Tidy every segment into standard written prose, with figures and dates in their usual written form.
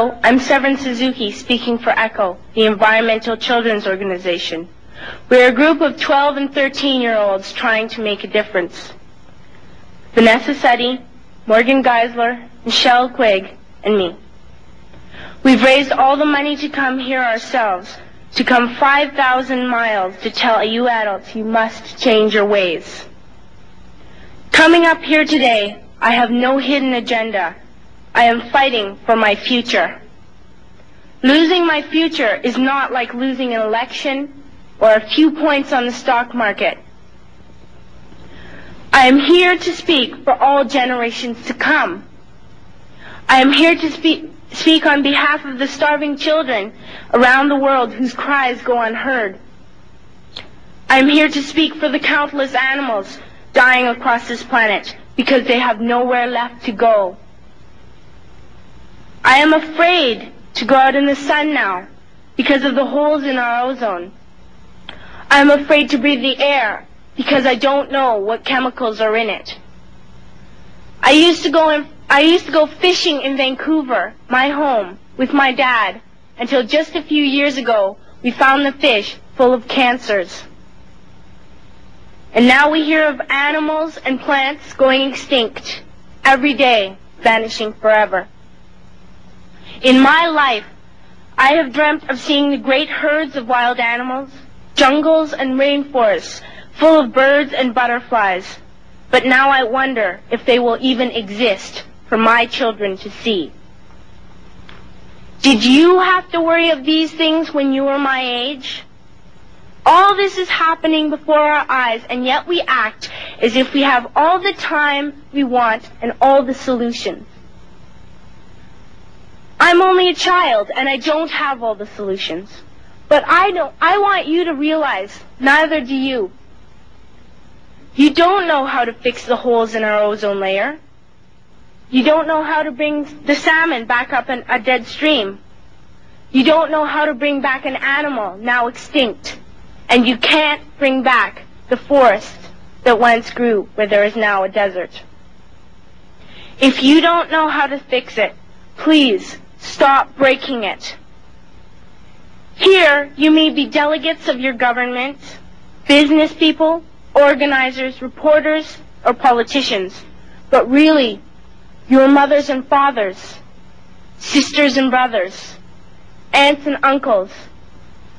Hello, I'm Severin Suzuki, speaking for ECHO, the Environmental Children's Organization. We're a group of 12 and 13-year-olds trying to make a difference. Vanessa Suddy, Morgan Geisler, Michelle Quigg, and me. We've raised all the money to come here ourselves, to come 5,000 miles to tell you adults you must change your ways. Coming up here today, I have no hidden agenda. I am fighting for my future. Losing my future is not like losing an election or a few points on the stock market. I am here to speak for all generations to come. I am here to speak on behalf of the starving children around the world whose cries go unheard. I am here to speak for the countless animals dying across this planet because they have nowhere left to go. I am afraid to go out in the sun now because of the holes in our ozone. I am afraid to breathe the air because I don't know what chemicals are in it. I used to go fishing in Vancouver, my home, with my dad, until just a few years ago we found the fish full of cancers. And now we hear of animals and plants going extinct every day, vanishing forever. In my life, I have dreamt of seeing the great herds of wild animals, jungles and rainforests full of birds and butterflies. But now I wonder if they will even exist for my children to see. Did you have to worry of these things when you were my age? All this is happening before our eyes, and yet we act as if we have all the time we want and all the solutions. I'm only a child, and I don't have all the solutions. But I want you to realize, neither do you. You don't know how to fix the holes in our ozone layer. You don't know how to bring the salmon back up in a dead stream. You don't know how to bring back an animal now extinct. And you can't bring back the forest that once grew where there is now a desert. If you don't know how to fix it, please stop breaking it. Here, you may be delegates of your government, business people, organizers, reporters, or politicians, but really, your mothers and fathers, sisters and brothers, aunts and uncles,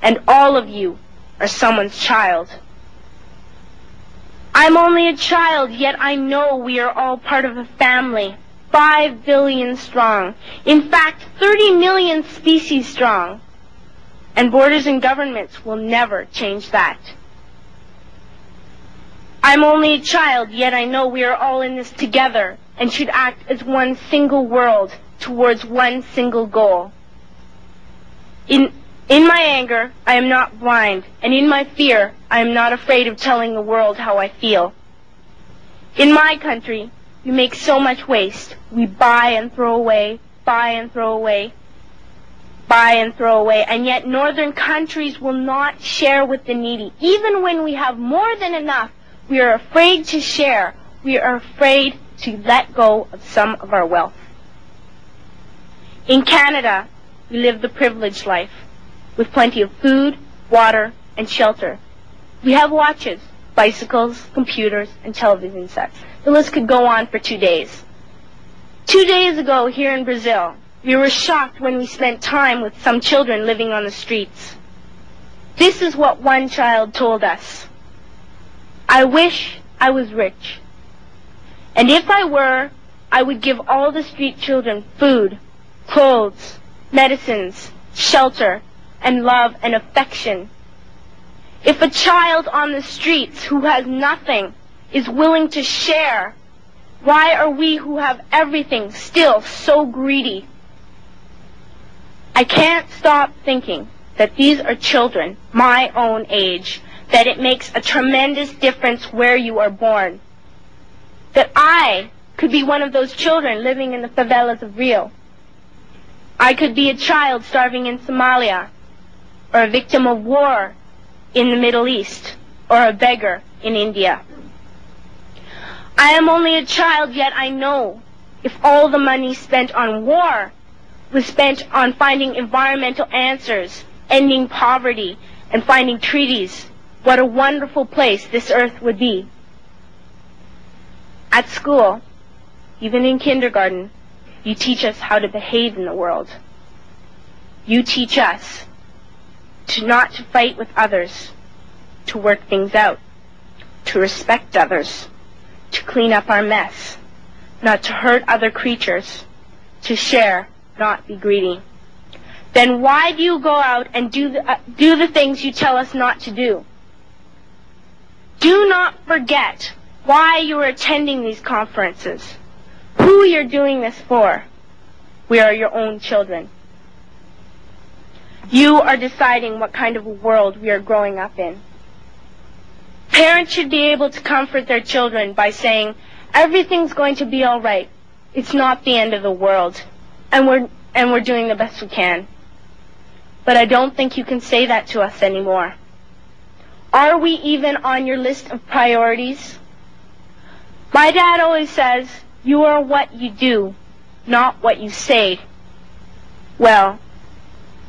and all of you are someone's child. I'm only a child, yet I know we are all part of a family, 5 billion strong. In fact, 30 million species strong. And borders and governments will never change that. I'm only a child, yet I know we are all in this together and should act as one single world towards one single goal. In my anger, I am not blind, and in my fear, I am not afraid of telling the world how I feel. In my country, we make so much waste. We buy and throw away, buy and throw away, buy and throw away, and yet northern countries will not share with the needy. Even when we have more than enough, we are afraid to share. We are afraid to let go of some of our wealth. In Canada, we live the privileged life, with plenty of food, water, and shelter. We have watches, bicycles, computers, and television sets. The list could go on for 2 days. 2 days ago, here in Brazil, we were shocked when we spent time with some children living on the streets. This is what one child told us. I wish I was rich. And if I were, I would give all the street children food, clothes, medicines, shelter, and love and affection. If a child on the streets who has nothing is willing to share, why are we who have everything still so greedy? I can't stop thinking that these are children my own age, that it makes a tremendous difference where you are born. That I could be one of those children living in the favelas of Rio. I could be a child starving in Somalia, or a victim of war in the Middle East, or a beggar in India. I am only a child, yet I know if all the money spent on war was spent on finding environmental answers, ending poverty, and finding treaties, what a wonderful place this earth would be. At school, even in kindergarten, you teach us how to behave in the world. You teach us not to fight with others, to work things out, to respect others, to clean up our mess, not to hurt other creatures, to share, not be greedy. Then why do you go out and do the things you tell us not to do? Do not forget why you are attending these conferences, who you're doing this for. We are your own children. You are deciding what kind of a world we are growing up in. Parents should be able to comfort their children by saying, everything's going to be all right. It's not the end of the world, and we're doing the best we can. But I don't think you can say that to us anymore. Are we even on your list of priorities? My dad always says, you are what you do, not what you say. Well,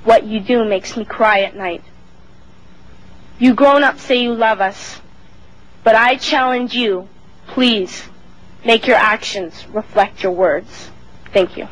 what you do makes me cry at night. You grown-ups say you love us, but I challenge you, please, make your actions reflect your words. Thank you.